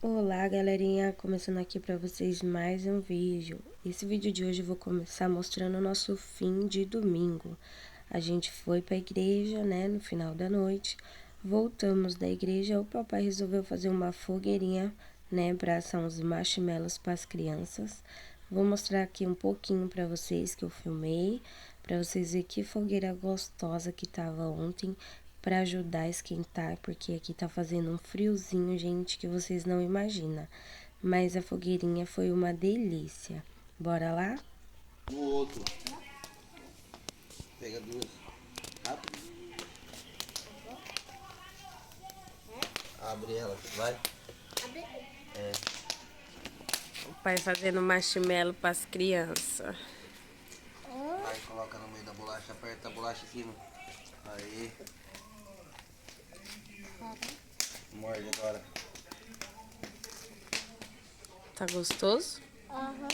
Olá, galerinha, começando aqui para vocês mais um vídeo. Esse vídeo de hoje eu vou começar mostrando o nosso fim de domingo. A gente foi para a igreja, né, no final da noite. Voltamos da igreja, o papai resolveu fazer uma fogueirinha, né, para assar uns marshmallows para as crianças. Vou mostrar aqui um pouquinho para vocês que eu filmei, para vocês verem que fogueira gostosa que tava ontem, para ajudar a esquentar, porque aqui tá fazendo um friozinho, gente, que vocês não imaginam. Mas a fogueirinha foi uma delícia. Bora lá? O outro. Pega duas. Rápido. Abre ela, vai. É. O pai fazendo marshmallow para as crianças. Vai, coloca no meio da bolacha, aperta a bolacha em cima. Aí. Morde agora. Tá gostoso? Aham.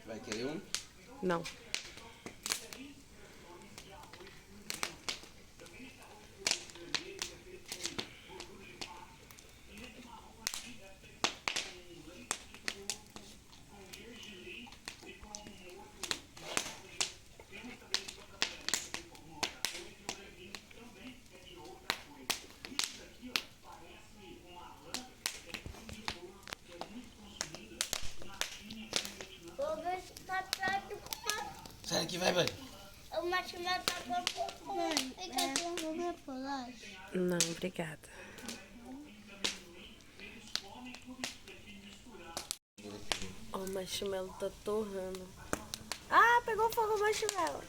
Vai querer um? Não. Vou ver se tá pronto com Sai aqui, vai, vai. o marshmallow tá pronto com mãe. Vou ver bolacha. Não, obrigada. Ó, o marshmallow tá torrando. Ah, pegou fogo o marshmallow.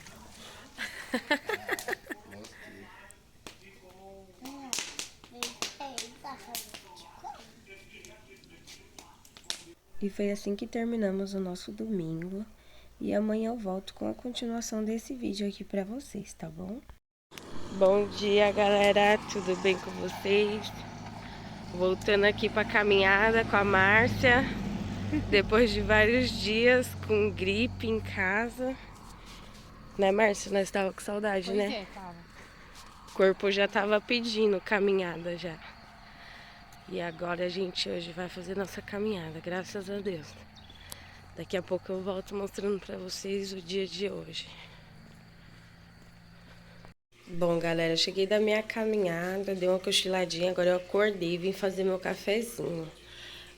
E foi assim que terminamos o nosso domingo. E amanhã eu volto com a continuação desse vídeo aqui pra vocês, tá bom? Bom dia, galera. Tudo bem com vocês? Voltando aqui pra caminhada com a Márcia. Depois de vários dias com gripe em casa. Né, Márcia? Nós tava com saudade, né? Tava. O corpo já tava pedindo caminhada já. E agora a gente hoje vai fazer nossa caminhada, graças a Deus. Daqui a pouco eu volto mostrando pra vocês o dia de hoje. Bom, galera, eu cheguei da minha caminhada, dei uma cochiladinha, agora eu acordei e vim fazer meu cafezinho.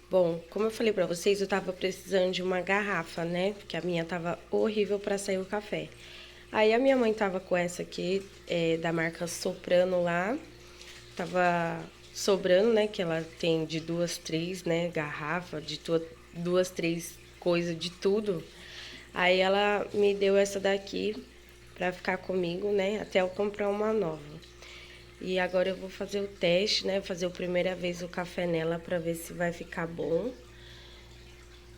Bom, como eu falei pra vocês, eu tava precisando de uma garrafa, né? Porque a minha tava horrível pra sair o café. Aí a minha mãe tava com essa aqui, da marca Soprano lá. Tava sobrando, né? Que ela tem de 2, 3, né? Garrafa, de 2, 3 coisas de tudo. Aí ela me deu essa daqui pra ficar comigo, né? Até eu comprar uma nova. E agora eu vou fazer o teste, né? Fazer a primeira vez o café nela pra ver se vai ficar bom.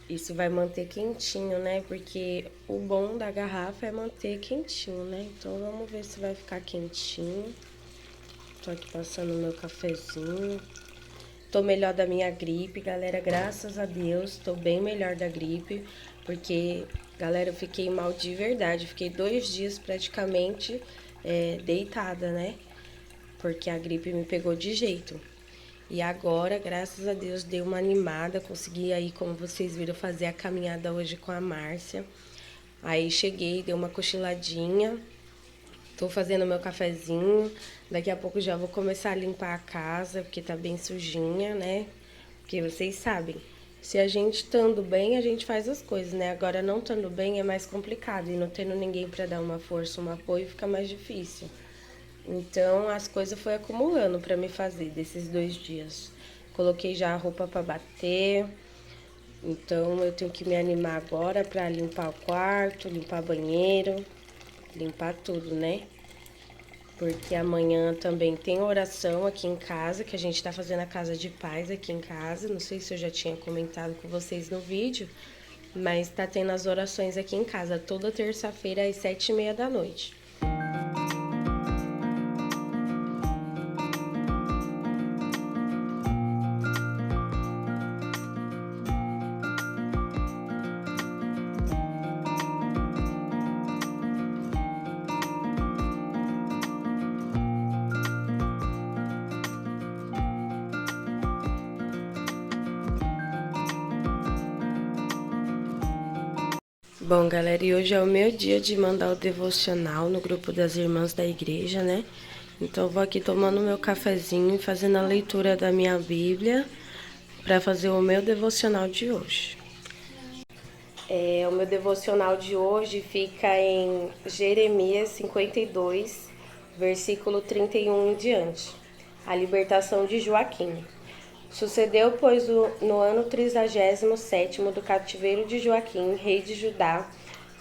Isso vai manter quentinho, né? Porque o bom da garrafa é manter quentinho, né? Então vamos ver se vai ficar quentinho. Tô aqui passando o meu cafezinho. Tô melhor da minha gripe, galera, graças a Deus. Tô bem melhor da gripe, porque, galera, eu fiquei mal de verdade. Fiquei 2 dias praticamente deitada, né? Porque a gripe me pegou de jeito. E agora, graças a Deus, dei uma animada. Consegui aí, como vocês viram, fazer a caminhada hoje com a Márcia. Aí cheguei, dei uma cochiladinha. Tô fazendo meu cafezinho. Daqui a pouco já vou começar a limpar a casa, porque tá bem sujinha, né? Porque vocês sabem, se a gente estando bem, a gente faz as coisas, né? Agora não estando bem é mais complicado. E não tendo ninguém pra dar uma força, um apoio, fica mais difícil. Então as coisas foi acumulando pra me fazer desses 2 dias. Coloquei já a roupa pra bater. Então eu tenho que me animar agora pra limpar o quarto, limpar banheiro, limpar tudo, né? Porque amanhã também tem oração aqui em casa, que a gente tá fazendo a casa de paz aqui em casa. Não sei se eu já tinha comentado com vocês no vídeo, mas tá tendo as orações aqui em casa toda terça-feira às 7h30 da noite. Bom, galera, e hoje é o meu dia de mandar o devocional no grupo das irmãs da igreja, né? Então, eu vou aqui tomando meu cafezinho e fazendo a leitura da minha Bíblia para fazer o meu devocional de hoje. O meu devocional de hoje fica em Jeremias 52, versículo 31 em diante. A libertação de Joaquim. Sucedeu, pois, no ano 37º do cativeiro de Joaquim, rei de Judá,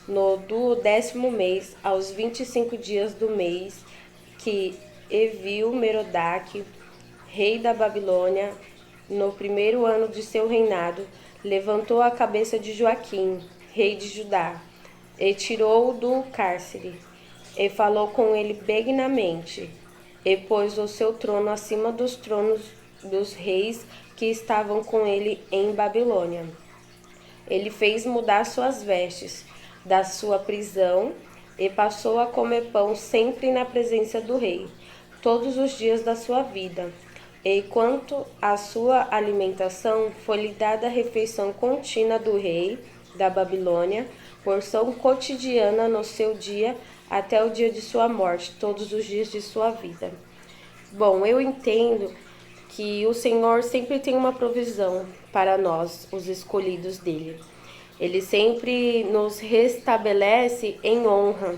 do 10º mês, aos 25 dias do mês, que Evil-Merodach, rei da Babilônia, no primeiro ano de seu reinado, levantou a cabeça de Joaquim, rei de Judá, e tirou-o do cárcere, e falou com ele benignamente, e pôs o seu trono acima dos tronos dos reis que estavam com ele em Babilônia. Ele fez mudar suas vestes da sua prisão e passou a comer pão sempre na presença do rei, todos os dias da sua vida. E quanto à sua alimentação, foi-lhe dada a refeição contínua do rei da Babilônia, porção cotidiana no seu dia até o dia de sua morte, todos os dias de sua vida. Bom, eu entendo que o Senhor sempre tem uma provisão para nós, os escolhidos dele. Ele sempre nos restabelece em honra.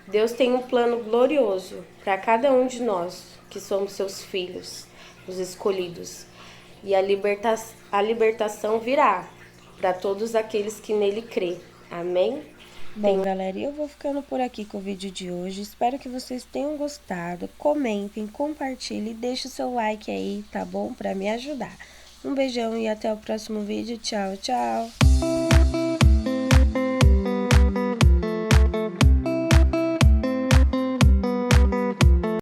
Deus tem um plano glorioso para cada um de nós, que somos seus filhos, os escolhidos. E a libertação virá para todos aqueles que nele crê. Amém? Bom, galera, eu vou ficando por aqui com o vídeo de hoje. Espero que vocês tenham gostado. Comentem, compartilhem e deixem o seu like aí, tá bom? Para me ajudar. Um beijão e até o próximo vídeo. Tchau, tchau!